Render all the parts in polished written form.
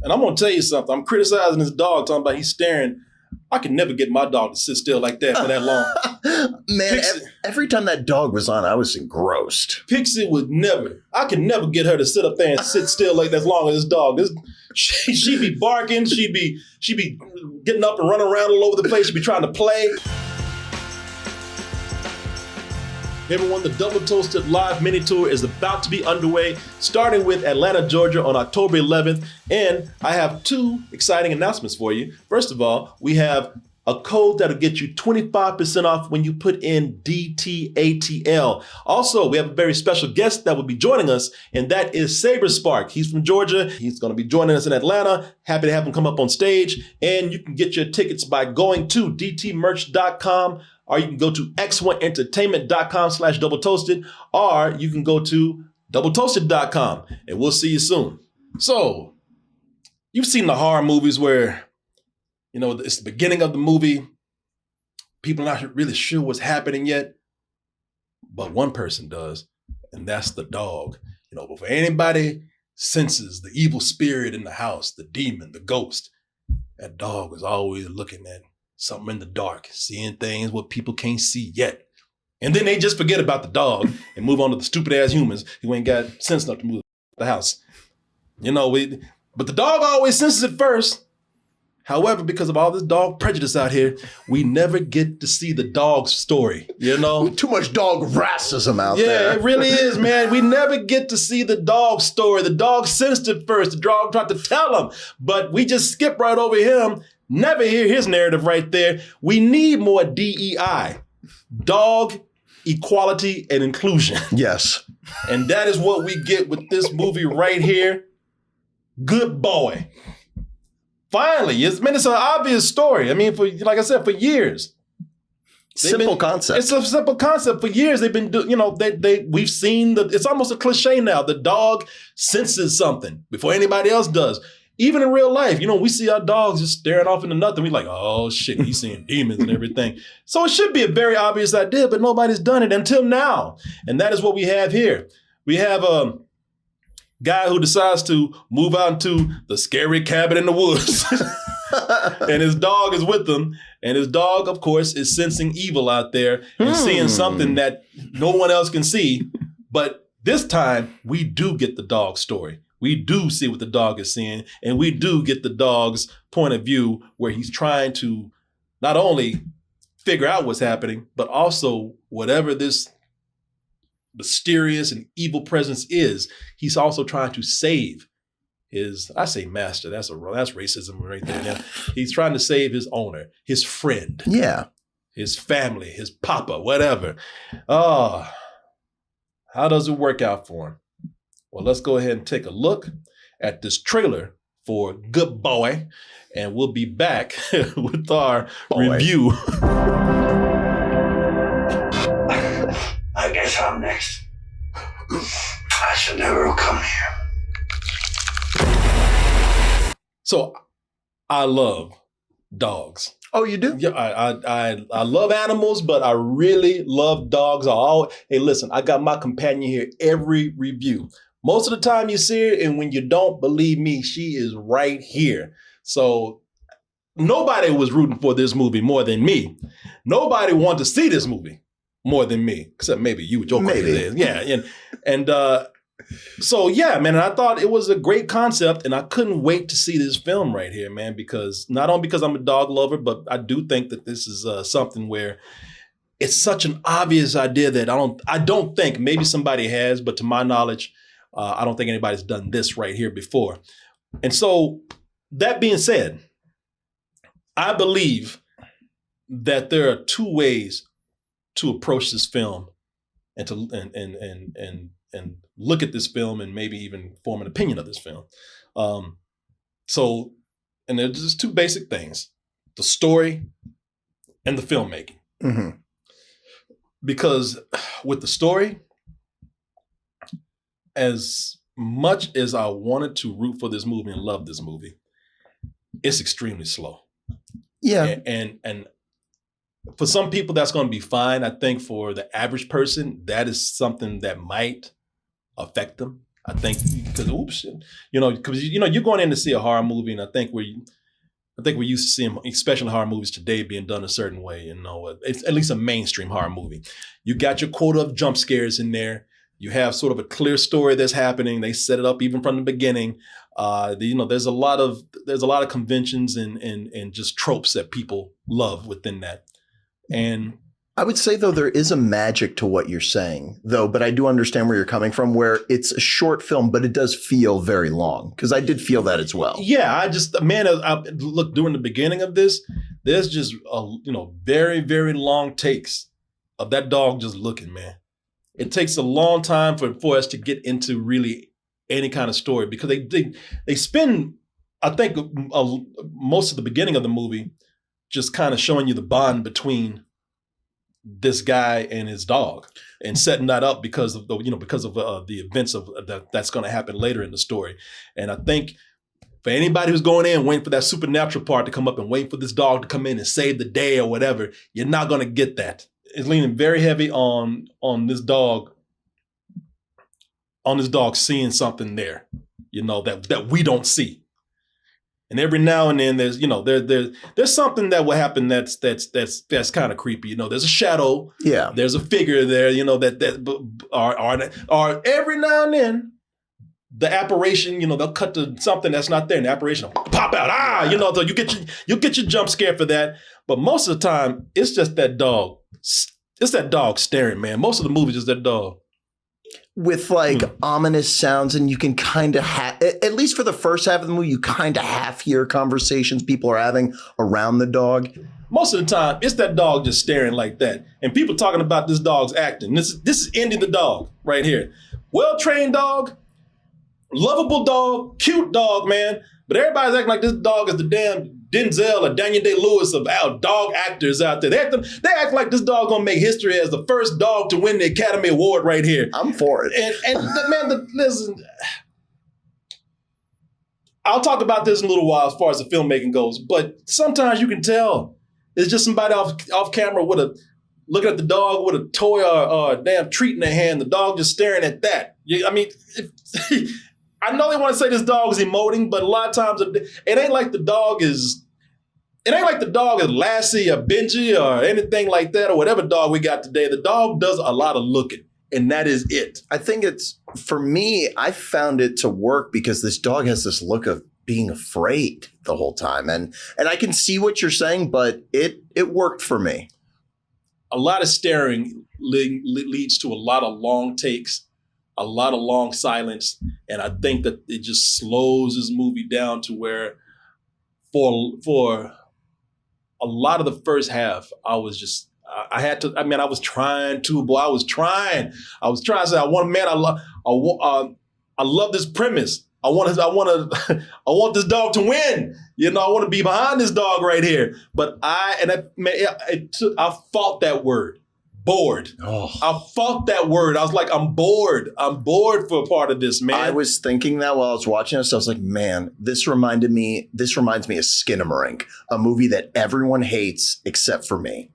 And I'm going to tell you something. I'm criticizing this dog, talking about he's staring. I can never get my dog to sit still like that for that long. Man, every time that dog was on, I was engrossed. Pixie would never. I could never get her to sit up there and sit still like that as long as this dog. She'd be barking. She'd be getting up and running around all over the place. She'd be trying to play. Everyone, the Double Toasted Live Mini Tour is about to be underway, starting with Atlanta, Georgia on October 11th. And I have two exciting announcements for you. First of all, we have a code that'll get you 25% off when you put in DTATL. Also, we have a very special guest that will be joining us, and that is Saber Spark. He's from Georgia. He's going to be joining us in Atlanta. Happy to have him come up on stage. And you can get your tickets by going to dtmerch.com, or you can go to x1entertainment.com/double toasted, or you can go to doubletoasted.com, and we'll see you soon. So, you've seen the horror movies where, you know, it's the beginning of the movie. People are not really sure what's happening yet, but one person does, and that's the dog. You know, before anybody senses the evil spirit in the house, the demon, the ghost, that dog is always looking at something in the dark, seeing things what people can't see yet. And then they just forget about the dog and move on to the stupid ass humans who ain't got sense enough to move the house. You know, but the dog always senses it first. However, because of all this dog prejudice out here, we never get to see the dog's story, you know? Too much dog racism out there. Yeah, it really is, man. We never get to see the dog's story. The dog sensed it first. The dog tried to tell him, but we just skip right over him. Never hear his narrative right there. We need more DEI, dog equality and inclusion. Yes. And that is what we get with this movie right here. Good boy. Finally, it's an obvious story. I mean, like I said, for years. Simple concept. It's a simple concept. For years, they've been doing, you know, we've seen it's almost a cliche now. The dog senses something before anybody else does. Even in real life, you know, we see our dogs just staring off into nothing. We're like, oh shit, he's seeing demons and everything. So it should be a very obvious idea, but nobody's done it until now. And that is what we have here. We have a guy who decides to move out into the scary cabin in the woods. And his dog is with him. And his dog, of course, is sensing evil out there and seeing something that no one else can see. But this time, we do get the dog story. We do see what the dog is seeing, and we do get the dog's point of view where he's trying to not only figure out what's happening, but also whatever this mysterious and evil presence is, he's also trying to save his, I say master, that's racism right there. Now. He's trying to save his owner, his friend, his family, his papa, whatever. Oh, how does it work out for him? Well, let's go ahead and take a look at this trailer for Good Boy, and we'll be back with our review. I guess I'm next. I should never have come here. So, I love dogs. Oh, you do? Yeah, I love animals, but I really love dogs. Hey, listen, I got my companion here every review. Most of the time you see her, and when you don't believe me, she is right here. So nobody was rooting for this movie more than me. Nobody wanted to see this movie more than me, except maybe you with your crazy ass. Yeah, and so yeah, man. And I thought it was a great concept, and I couldn't wait to see this film right here, man. Because not only because I'm a dog lover, but I do think that this is something where it's such an obvious idea that I don't think maybe somebody has, but to my knowledge. I don't think anybody's done this right here before. And so that being said, I believe that there are two ways to approach this film and to and look at this film and maybe even form an opinion of this film. And there's just two basic things: the story and the filmmaking. Mm-hmm. Because with the story, as much as I wanted to root for this movie and love this movie, it's extremely slow. Yeah. And for some people, that's going to be fine. I think for the average person, that is something that might affect them. I think because you're going in to see a horror movie, and I think we're used to seeing, especially horror movies today, being done a certain way. It's at least a mainstream horror movie. You got your quota of jump scares in there. You have sort of a clear story that's happening. They set it up even from the beginning. There's a lot of conventions and just tropes that people love within that. And I would say, though, there is a magic to what you're saying, though, but I do understand where you're coming from, where it's a short film, but it does feel very long, because I did feel that as well. Yeah, look, during the beginning of this, there's just, very, very long takes of that dog just looking, man. It takes a long time for us to get into really any kind of story, because they spend, I think, most of the beginning of the movie just kind of showing you the bond between this guy and his dog, and setting that up because of the events of that's going to happen later in the story. And I think for anybody who's going in waiting for that supernatural part to come up and waiting for this dog to come in and save the day or whatever, you're not going to get that. It's leaning very heavy on this dog seeing something there, that we don't see. And every now and then there's something that will happen that's kind of creepy. There's a shadow. Yeah. There's a figure there, or every now and then the apparition, they'll cut to something that's not there and the apparition will pop out. So you get your jump scare for that. But most of the time it's just that dog. It's that dog staring, man. Most of the movie is just that dog. With ominous sounds, and you can kind of at least for the first half of the movie, you kind of half hear conversations people are having around the dog. Most of the time, it's that dog just staring like that, and people talking about this dog's acting. This is Indy the dog right here. Well-trained dog, lovable dog, cute dog, man. But everybody's acting like this dog is the damn Denzel or Daniel Day-Lewis of our dog actors out there. They act like this dog gonna make history as the first dog to win the Academy Award right here. I'm for it. Listen, I'll talk about this in a little while as far as the filmmaking goes, but sometimes you can tell it's just somebody off camera looking at the dog with a toy or a damn treat in their hand, the dog just staring at that. I know they want to say this dog is emoting, but a lot of times it ain't like the dog is Lassie or Benji or anything like that, or whatever dog we got today. The dog does a lot of looking, and that is it. I think for me, I found it to work because this dog has this look of being afraid the whole time. And I can see what you're saying, but it worked for me. A lot of staring leads to a lot of long takes, a lot of long silence, and I think that it just slows this movie down to where for a lot of the first half, I was trying to say, I love this premise. I want this dog to win. I want to be behind this dog right here. But I fought that word. Bored. Oh. I fought that word. I was like, I'm bored. I'm bored for a part of this, man. I was thinking that while I was watching this. I was like, man, this reminds me of Skinamarink, a movie that everyone hates except for me.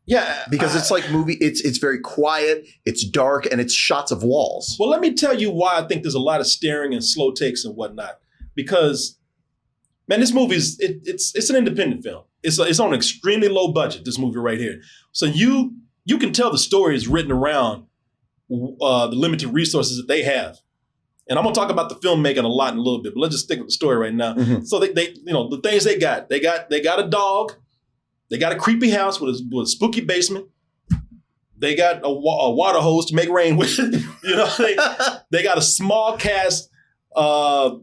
Yeah. Because it's very quiet, it's dark, and it's shots of walls. Well, let me tell you why I think there's a lot of staring and slow takes and whatnot. Because, man, this movie it's an independent film. It's on an extremely low budget, this movie right here. So you can tell the story is written around the limited resources that they have. And I'm going to talk about the filmmaking a lot in a little bit, but let's just stick with the story right now. Mm-hmm. So they the things they got a dog, they got a creepy house with a spooky basement. They got a water hose to make rain with. They got a small cast, 5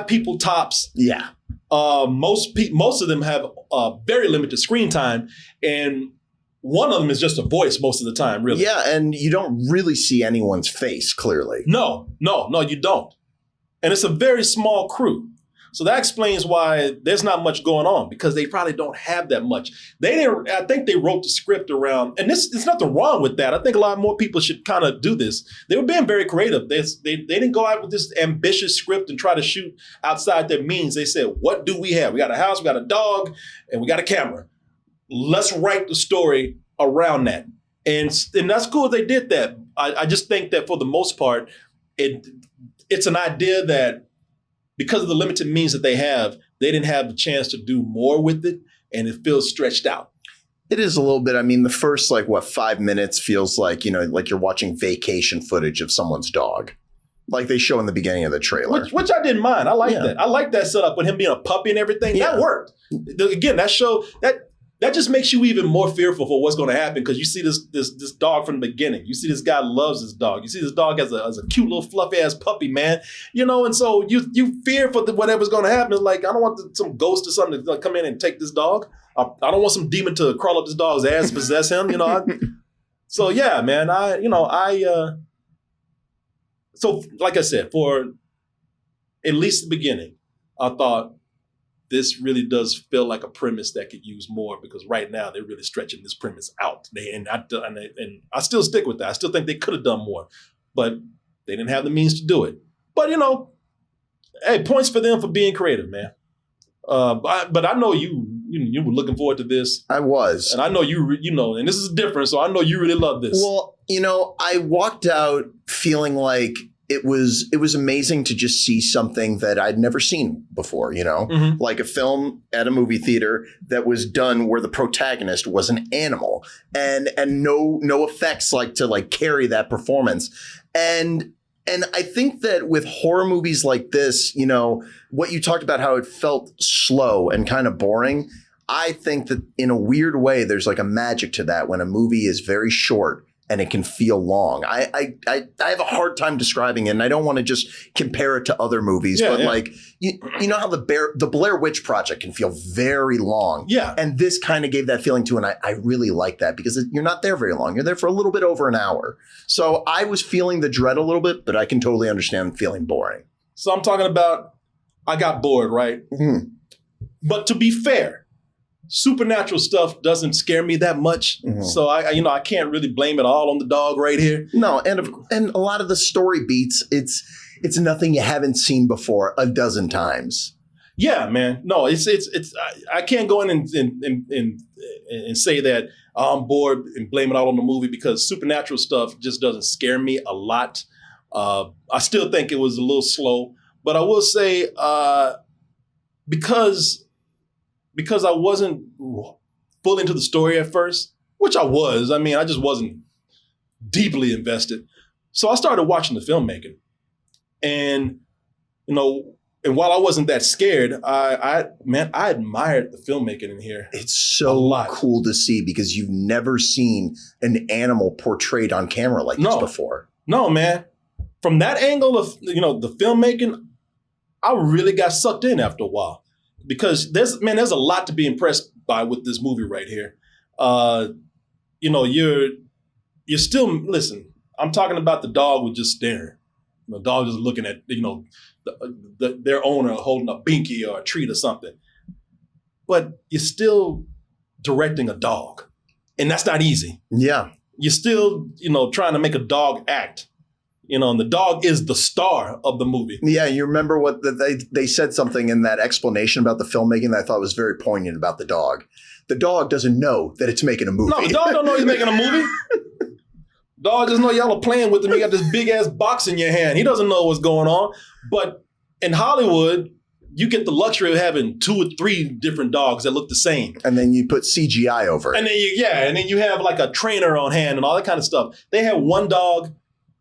people tops. Yeah. Most of them have very limited screen time, and one of them is just a voice most of the time, really. Yeah, and you don't really see anyone's face, clearly. No, you don't. And it's a very small crew. So that explains why there's not much going on, because they probably don't have that much. I think they wrote the script around, and there's nothing wrong with that. I think a lot more people should kind of do this. They were being very creative. They didn't go out with this ambitious script and try to shoot outside their means. They said, what do we have? We got a house, we got a dog, and we got a camera. Let's write the story around that. And that's cool they did that. I just think that for the most part, it's an idea that because of the limited means that they didn't have the chance to do more with it, and it feels stretched out. It is a little bit. I mean, the first 5 minutes feels like, like you're watching vacation footage of someone's dog, like they show in the beginning of the trailer. Which I didn't mind. I like that. I like that setup with him being a puppy and everything. Yeah. That worked. Again, that just makes you even more fearful for what's going to happen because you see this dog from the beginning. You see this guy loves his dog. You see this dog as a cute little fluffy ass puppy, man. And so you fear for whatever's going to happen. It's like I don't want some ghost or something to come in and take this dog. I don't want some demon to crawl up this dog's ass and possess him. So yeah, man. So like I said, for at least the beginning, I thought this really does feel like a premise that could use more because right now they're really stretching this premise out. And I still stick with that. I still think they could have done more, but they didn't have the means to do it. But hey, points for them for being creative, man. But I know you were looking forward to this. I was, and I know and this is different. So I know you really love this. Well, I walked out feeling like it was amazing to just see something that I'd never seen before, Mm-hmm. like a film at a movie theater that was done where the protagonist was an animal and no effects to carry that performance. And I think that with horror movies like this, what you talked about, how it felt slow and kind of boring. I think that in a weird way, there's like a magic to that when a movie is very short and it can feel long. I have a hard time describing it, and I don't want to just compare it to other movies, but you know how the Blair Witch Project can feel very long. Yeah. And this kind of gave that feeling too, and I really like that because you're not there very long. You're there for a little bit over an hour. So I was feeling the dread a little bit, but I can totally understand feeling boring. So I'm talking about I got bored, right? Mm-hmm. But to be fair, supernatural stuff doesn't scare me that much. Mm-hmm. So I can't really blame it all on the dog right here. No, and a lot of the story beats, it's nothing you haven't seen before a dozen times. Yeah, man. No, it's I can't go in and say that I'm bored and blame it all on the movie because supernatural stuff just doesn't scare me a lot. I still think it was a little slow, but I will say because I wasn't full into the story at first, which I was. I mean, I just wasn't deeply invested. So I started watching the filmmaking. And, and while I wasn't that scared, I admired the filmmaking in here. It's so cool to see because you've never seen an animal portrayed on camera like this before. No, man. From that angle of, the filmmaking, I really got sucked in after a while. Because there's a lot to be impressed by with this movie right here. You're still, listen, I'm talking about the dog was just staring. The dog is looking at, their owner holding a binky or a treat or something. But you're still directing a dog. And that's not easy. Yeah. You're still, trying to make a dog act. And the dog is the star of the movie. Yeah, you remember what they said something in that explanation about the filmmaking that I thought was very poignant about the dog. The dog doesn't know that it's making a movie. No, the dog don't know he's making a movie. Dog just know y'all are playing with him. You got this big ass box in your hand. He doesn't know what's going on. But in Hollywood, you get the luxury of having 2 or 3 different dogs that look the same. And then you put CGI over it. And then you have like a trainer on hand and all that kind of stuff. They have one dog.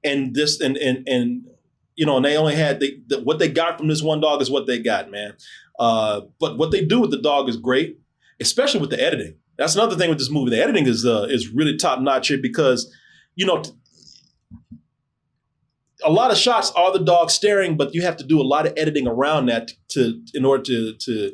And this and they only had what they got from this one dog is what they got, man. But what they do with the dog is great, especially with the editing. That's another thing with this movie. The editing is really top notch here because a lot of shots are the dog staring, but you have to do a lot of editing around that in order to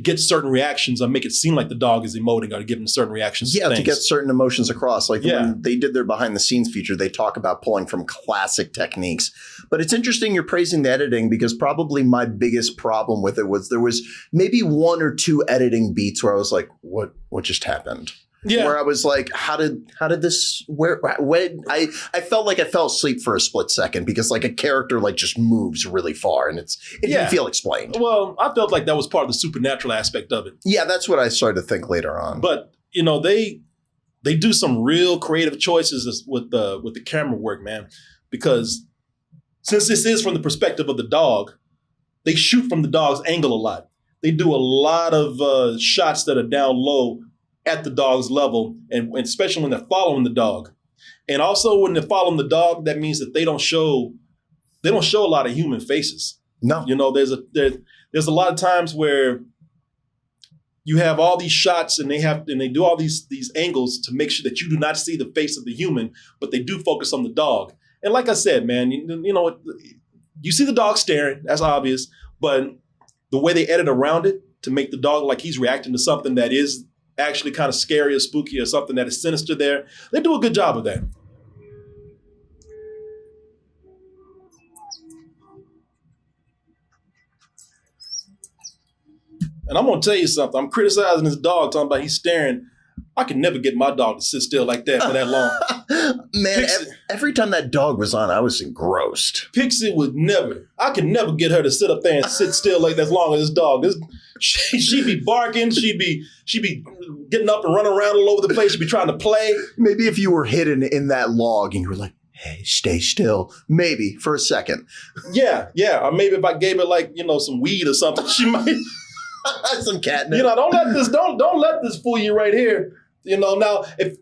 get certain reactions or make it seem like the dog is emoting or giving certain reactions. Yeah, to get certain emotions across. Like when they did their behind the scenes feature, they talk about pulling from classic techniques. But it's interesting you're praising the editing because probably my biggest problem with it was there was maybe 1 or 2 editing beats where I was like, what just happened? Yeah. Where I was like, how did this, when I felt like I fell asleep for a split second because like a character like just moves really far and it didn't feel explained. Well, I felt like that was part of the supernatural aspect of it. Yeah, that's what I started to think later on. But, they do some real creative choices with the camera work, man, because since this is from the perspective of the dog, they shoot from the dog's angle a lot. They do a lot of shots that are down low at the dog's level, and especially when they're following the dog. And also when they're following the dog, that means that they don't show a lot of human faces. No. You know, there's a lot of times where you have all these shots and they do all these angles to make sure that you do not see the face of the human, but they do focus on the dog. And like I said, man, you know, you see the dog staring, that's obvious, but the way they edit around it to make the dog like he's reacting to something that is actually kind of scary or spooky or something that is sinister there, they do a good job of that. And I'm gonna tell you something. I'm criticizing this dog, talking about he's staring. I can never get my dog to sit still like that for that long. Man, every time that dog was on, I was engrossed. Pixie would never. I could never get her to sit up there and sit still like that as long as this dog. She'd be barking. She'd be getting up and running around all over the place. She'd be trying to play. Maybe if you were hidden in that log and you were like, hey, stay still. Maybe for a second. Yeah. Or maybe if I gave her like, you know, some weed or something, she might. Some catnip. You know, don't let this fool you right here. You know, now if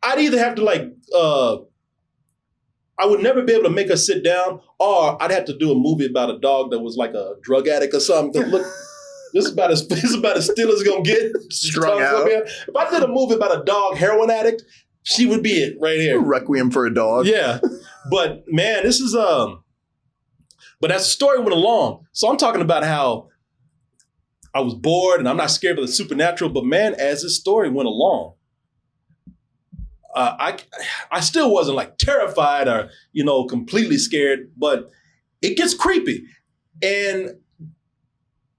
I'd either have to like I would never be able to make her sit down, or I'd have to do a movie about a dog that was like a drug addict or something. Look, this is about as still as it's gonna get. Strung out. If I did a movie about a dog heroin addict, she would be it right here. Requiem for a dog. Yeah. But man, this is but as the story went along, so I'm talking about how I was bored and I'm not scared of the supernatural, but man, as this story went along, I still wasn't like terrified or, you know, completely scared, but it gets creepy. And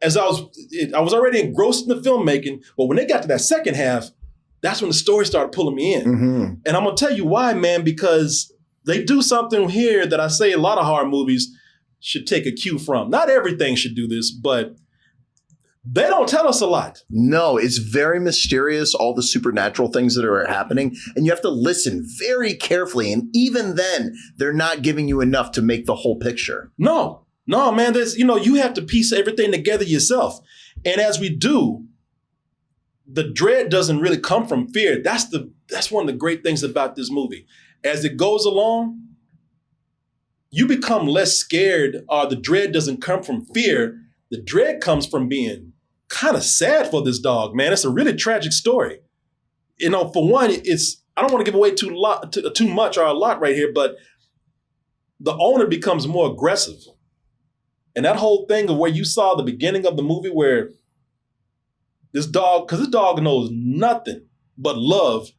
as I was already engrossed in the filmmaking, but when they got to that second half, that's when the story started pulling me in. Mm-hmm. And I'm gonna tell you why, man, because they do something here that I say a lot of horror movies should take a cue from. Not everything should do this, but they don't tell us a lot. No, it's very mysterious, all the supernatural things that are happening. And you have to listen very carefully. And even then, they're not giving you enough to make the whole picture. No, man, there's, you know, you have to piece everything together yourself. And as we do, the dread doesn't really come from fear. That's one of the great things about this movie. As it goes along, you become less scared, or the dread doesn't come from fear. The dread comes from being kind of sad for this dog, man. It's a really tragic story. You know, for one, I don't want to give away too much or a lot right here, but the owner becomes more aggressive. And that whole thing of where you saw the beginning of the movie where this dog, because this dog knows nothing but love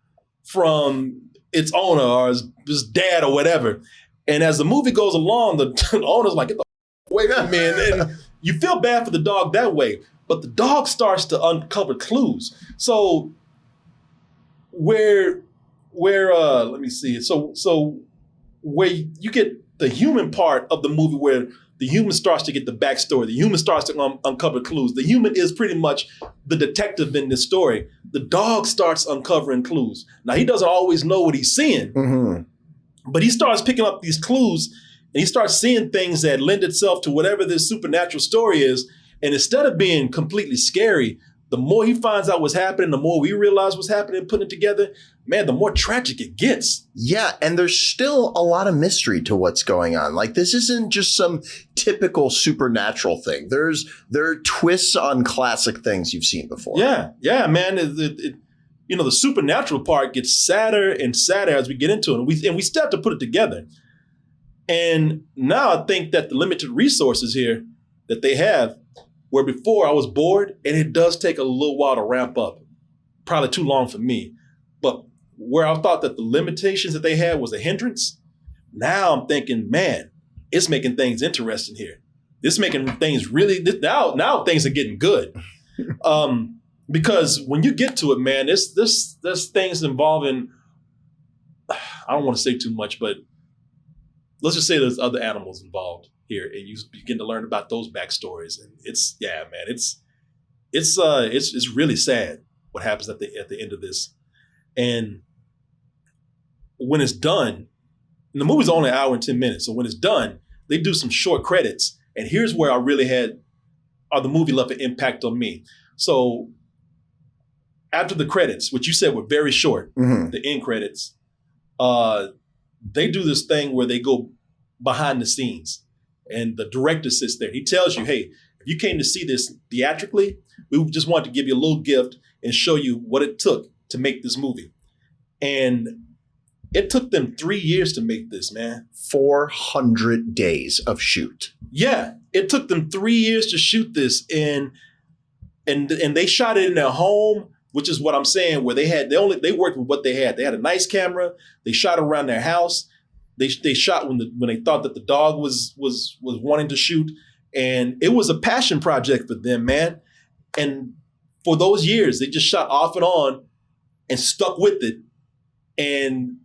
from its owner or his dad or whatever. And as the movie goes along, the owner's like, get the away from me. And you feel bad for the dog that way. But the dog starts to uncover clues. So where let me see. So where you get the human part of the movie where the human starts to get the backstory, the human starts to uncover clues. The human is pretty much the detective in this story. The dog starts uncovering clues. Now, he doesn't always know what he's seeing, but he starts picking up these clues and he starts seeing things that lend itself to whatever this supernatural story is. And instead of being completely scary, the more he finds out what's happening, the more we realize what's happening and putting it together, man, the more tragic it gets. Yeah, and there's still a lot of mystery to what's going on. Like, this isn't just some typical supernatural thing. There are twists on classic things you've seen before. Yeah, man. You know, the supernatural part gets sadder and sadder as we get into it, and we still have to put it together. And now I think that the limited resources here that they have, where before I was bored, and it does take a little while to ramp up, probably too long for me. But where I thought that the limitations that they had was a hindrance, now I'm thinking, man, it's making things interesting here. It's making things really, now things are getting good. Because when you get to it, man, there's things involving, I don't want to say too much, but let's just say there's other animals involved here, and you begin to learn about those backstories, and it's really sad what happens at the end of this. And when it's done, and the movie's only an hour and 10 minutes, so when it's done, they do some short credits. And here's where I really had, or the movie left an impact on me. So after the credits, which you said were very short, the end credits, they do this thing where they go behind the scenes and the director sits there. He tells you, hey, if you came to see this theatrically, we just wanted to give you a little gift and show you what it took to make this movie. And it took them 3 years to make this, man. 400 days of shoot. Yeah, it took them 3 years to shoot this, and they shot it in their home, which is what I'm saying. Where they worked with what they had. They had a nice camera. They shot around their house. They shot when they thought that the dog was wanting to shoot, and it was a passion project for them, man. And for those years, they just shot off and on, and stuck with it, and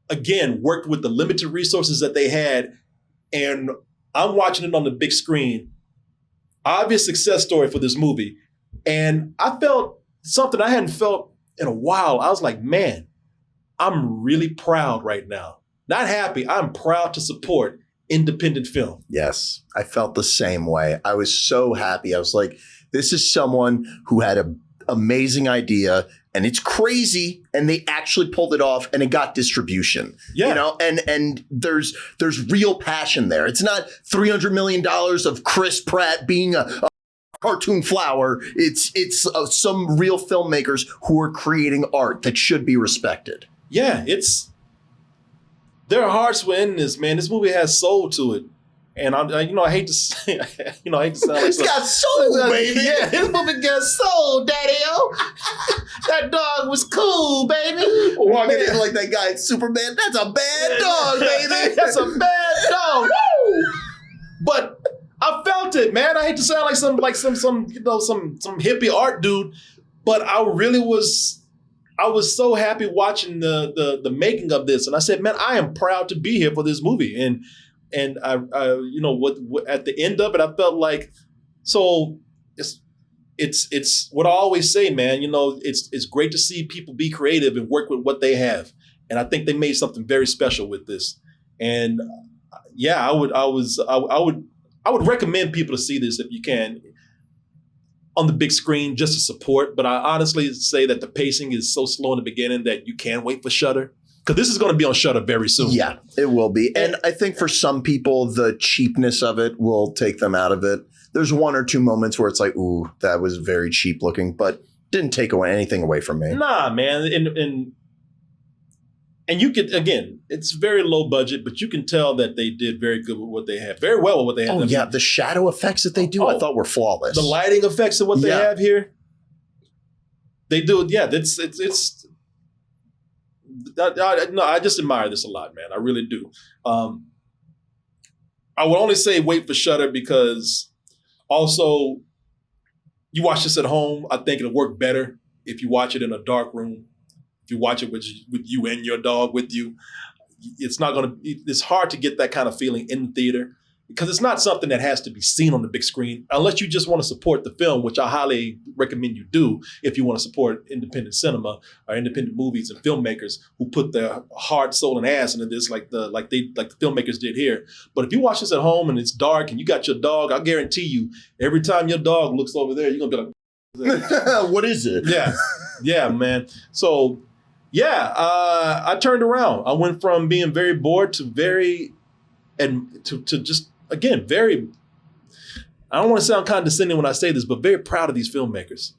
again worked with the limited resources that they had. And I'm watching it on the big screen. Obvious success story for this movie, and I felt something I hadn't felt in a while. I was like, man, I'm really proud right now. Not happy. I'm proud to support independent film. Yes, I felt the same way. I was so happy. I was like, this is someone who had an amazing idea, and it's crazy, and they actually pulled it off, and it got distribution. Yeah. You know, and there's real passion there. It's not $300 million of Chris Pratt being a cartoon flower. It's some real filmmakers who are creating art that should be respected. Yeah, their hearts were in this, man. This movie has soul to it. And I hate to say, I hate to sound like it's got soul, baby. Yeah, this movie got soul, daddy-o. That dog was cool, baby. Walking in like that guy at Superman. That's a bad dog, baby. That's a bad dog. Woo! But I felt it, man. I hate to sound like some hippie art dude, but I was so happy watching the making of this, and I said, man, I am proud to be here for this movie. And I what at the end of it, I felt like, so it's what I always say, man. It's great to see people be creative and work with what they have, and I think they made something very special with this. And yeah, I would recommend people to see this if you can on the big screen just to support. But I honestly say that the pacing is so slow in the beginning that you can wait for Shudder, because this is going to be on Shudder very soon. Yeah, it will be. And I think for some people, the cheapness of it will take them out of it. There's one or two moments where it's like, ooh, that was very cheap looking, but didn't take anything away from me. Nah, man. And you could, again, it's very low budget, but you can tell that they did very good with what they have. Very well with what they have. Oh, yeah. The shadow effects that they do, I thought were flawless. The lighting effects of what they have here, they do. Yeah, I just admire this a lot, man. I really do. I would only say wait for Shudder because also you watch this at home. I think it'll work better if you watch it in a dark room. If you watch it with you and your dog with you, it's hard to get that kind of feeling in the theater because it's not something that has to be seen on the big screen unless you just want to support the film, which I highly recommend you do if you want to support independent cinema or independent movies and filmmakers who put their heart, soul, and ass into this like the filmmakers did here. But if you watch this at home and it's dark and you got your dog, I guarantee you every time your dog looks over there, you're going to be like, what is it? Yeah, man. So I turned around. I went from being very bored to just, again, very, I don't want to sound condescending when I say this, but very proud of these filmmakers.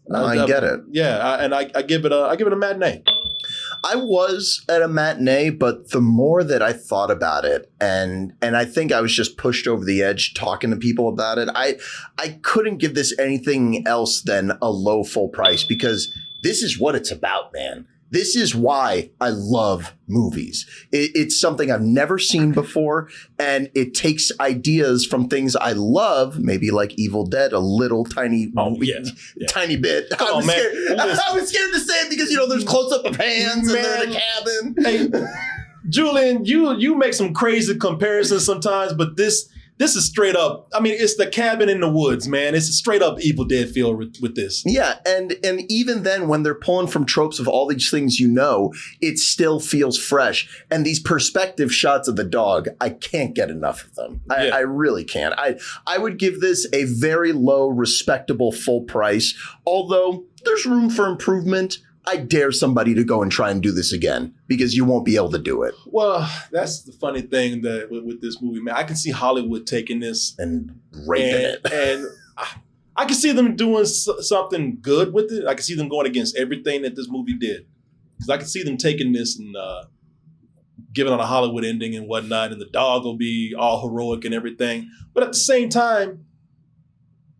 No, I get it. Yeah, and I give it a matinee. I was at a matinee, but the more that I thought about it, and I think I was just pushed over the edge talking to people about it, I couldn't give this anything else than a low full price because this is what it's about, man. This is why I love movies. It's something I've never seen before, and it takes ideas from things I love, maybe like Evil Dead, a little tiny bit. I was scared to say it because, there's close-up of hands and they're in a cabin. Hey, Julian, you make some crazy comparisons sometimes, but this this is straight up. I mean, it's the cabin in the woods, man. It's a straight up Evil Dead feel with this. Yeah, and even then, when they're pulling from tropes of all these things, it still feels fresh. And these perspective shots of the dog, I can't get enough of them. I really can't. I would give this a very low, respectable full price. Although there's room for improvement. I dare somebody to go and try and do this again because you won't be able to do it. Well, that's the funny thing that with this movie, man. I can see Hollywood taking this and raping it. And I can see them doing something good with it. I can see them going against everything that this movie did. Because I can see them taking this and giving it a Hollywood ending and whatnot, and the dog will be all heroic and everything. But at the same time,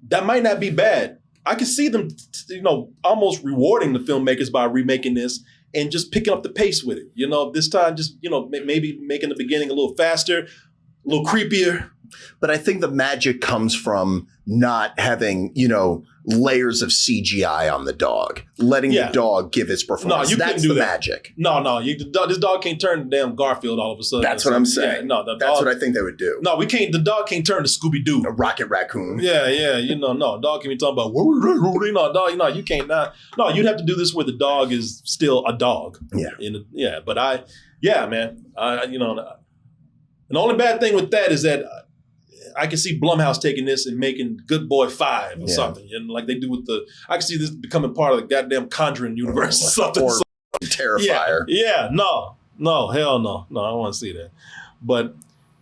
that might not be bad. I can see them, almost rewarding the filmmakers by remaking this and just picking up the pace with it. This time just, maybe making the beginning a little faster, a little creepier. But I think the magic comes from not having, layers of CGI on the dog, letting the dog give its performance. No, you That's couldn't do the that. magic. No, this dog can't turn to damn Garfield all of a sudden. That's what I'm saying. Yeah, that's what I think they would do. No, we can't. The dog can't turn to Scooby-Doo. A Rocket Raccoon. Yeah, no, dog can be talking about, dog, you can't not. No, you'd have to do this where the dog is still a dog. Yeah. But man, and the only bad thing with that is that I can see Blumhouse taking this and making Good Boy 5 or something, like they do with I can see this becoming part of the goddamn Conjuring universe or something. Or Terrifier. Yeah, no, hell no, I don't want to see that. But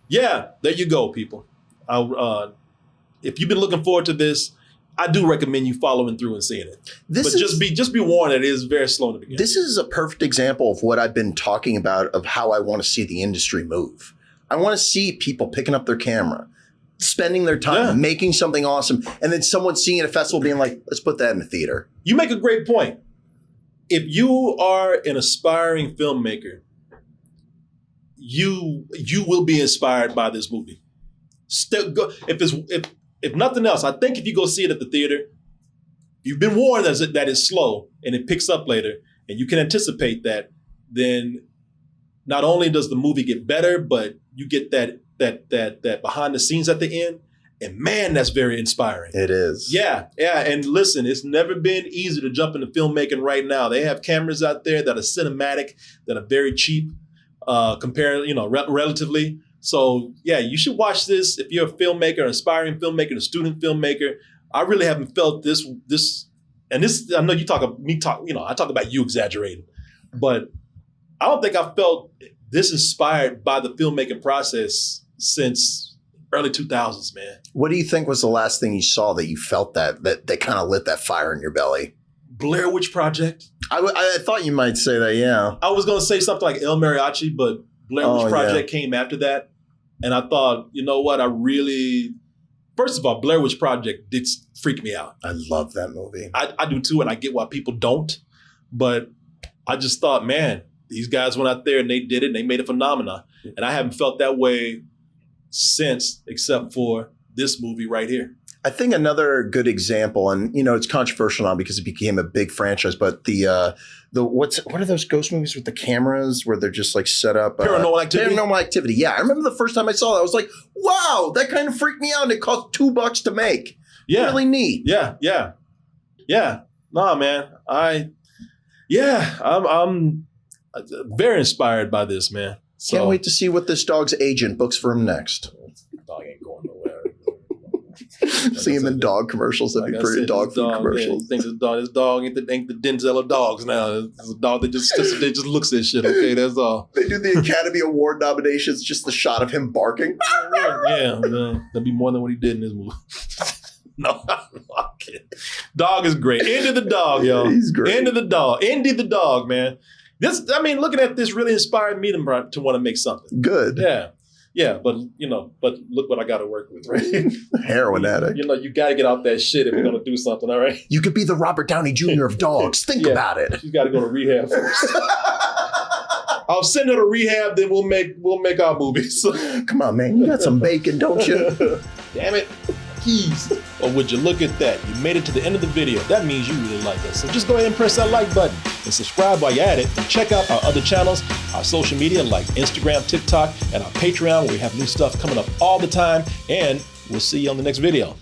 yeah, there you go, people. If you've been looking forward to this, I do recommend you following through and seeing it. Just be warned that it is very slow in the beginning. This is a perfect example of what I've been talking about of how I want to see the industry move. I want to see people picking up their camera, spending their time, making something awesome, and then someone seeing it at a festival being like, let's put that in the theater. You make a great point. If you are an aspiring filmmaker, you will be inspired by this movie. Still go, if nothing else, I think if you go see it at the theater, you've been warned that it's slow and it picks up later, and you can anticipate that, then not only does the movie get better, but you get that behind the scenes at the end. And man, that's very inspiring. It is. Yeah. And listen, it's never been easy to jump into filmmaking right now. They have cameras out there that are cinematic, that are very cheap, relatively. So yeah, you should watch this if you're a filmmaker, an aspiring filmmaker, a student filmmaker. I really haven't felt this, and this. I know you talk. I talk about you exaggerating, but I don't think I felt this inspired by the filmmaking process since early 2000s, man. What do you think was the last thing you saw that you felt that kind of lit that fire in your belly? Blair Witch Project. I thought you might say that, yeah. I was going to say something like El Mariachi, but Blair Witch Project came after that. And I thought, you know what, first of all, Blair Witch Project did freak me out. I love that movie. I do too, and I get why people don't. But I just thought, man, these guys went out there and they did it and they made a phenomenon. And I haven't felt that way since, except for this movie right here. I think another good example, and it's controversial now because it became a big franchise, but what are those ghost movies with the cameras where they're just like set up? Paranormal Activity? Paranormal Activity, yeah. I remember the first time I saw that, I was like, wow, that kind of freaked me out, and it cost $2 to make. Yeah. Really neat. Yeah. Nah, man. I'm very inspired by this, man. So, can't wait to see what this dog's agent books for him next. Dog ain't going nowhere. See him in dog commercials. That'd be pretty. Dog food commercials. Yeah, this dog ain't the Denzel of dogs now. It's a dog that just looks at shit. Okay, that's all. They do the Academy Award nominations, just the shot of him barking. Yeah, that'd be more than what he did in this movie. No, I'm kidding. Dog is great. End of the dog, yo. He's great. End of the dog, man. Looking at this really inspired me to want to make something. Good. Yeah, but look what I got to work with, right? Heroin addict. You got to get off that shit if we're gonna do something, all right? You could be the Robert Downey Jr. of dogs. Think about it. You got to go to rehab first. I'll send her to rehab, then we'll make our movies. Come on, man, you got some bacon, don't you? Damn it, keys. Or would you look at that? You made it to the end of the video. That means you really like us. So just go ahead and press that like button. and subscribe while you're at it. And check out our other channels, our social media like Instagram, TikTok, and our Patreon, where we have new stuff coming up all the time. And we'll see you on the next video.